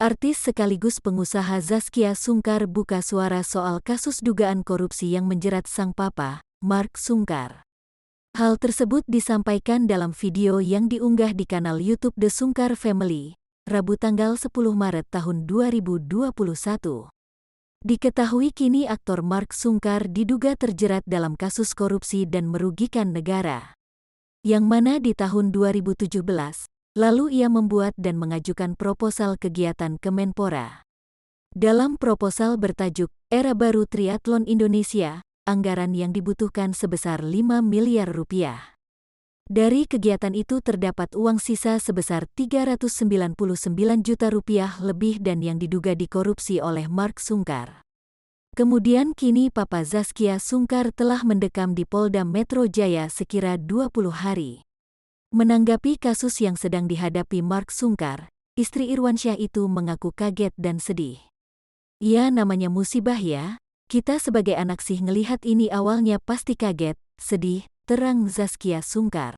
Artis sekaligus pengusaha Zaskia Sungkar buka suara soal kasus dugaan korupsi yang menjerat sang papa, Mark Sungkar. Hal tersebut disampaikan dalam video yang diunggah di kanal YouTube The Sungkar Family, Rabu tanggal 10 Maret tahun 2021. Diketahui kini aktor Mark Sungkar diduga terjerat dalam kasus korupsi dan merugikan negara. Yang mana di tahun 2017, lalu ia membuat dan mengajukan proposal kegiatan Kemenpora. Dalam proposal bertajuk Era Baru Triathlon Indonesia, anggaran yang dibutuhkan sebesar 5 miliar rupiah. Dari kegiatan itu terdapat uang sisa sebesar 399 juta rupiah lebih dan yang diduga dikorupsi oleh Mark Sungkar. Kemudian kini Papa Zaskia Sungkar telah mendekam di Polda Metro Jaya sekira 20 hari. Menanggapi kasus yang sedang dihadapi Mark Sungkar, istri Irwansyah itu mengaku kaget dan sedih. Ya namanya musibah ya, kita sebagai anak sih ngelihat ini awalnya pasti kaget, sedih, terang Zaskia Sungkar.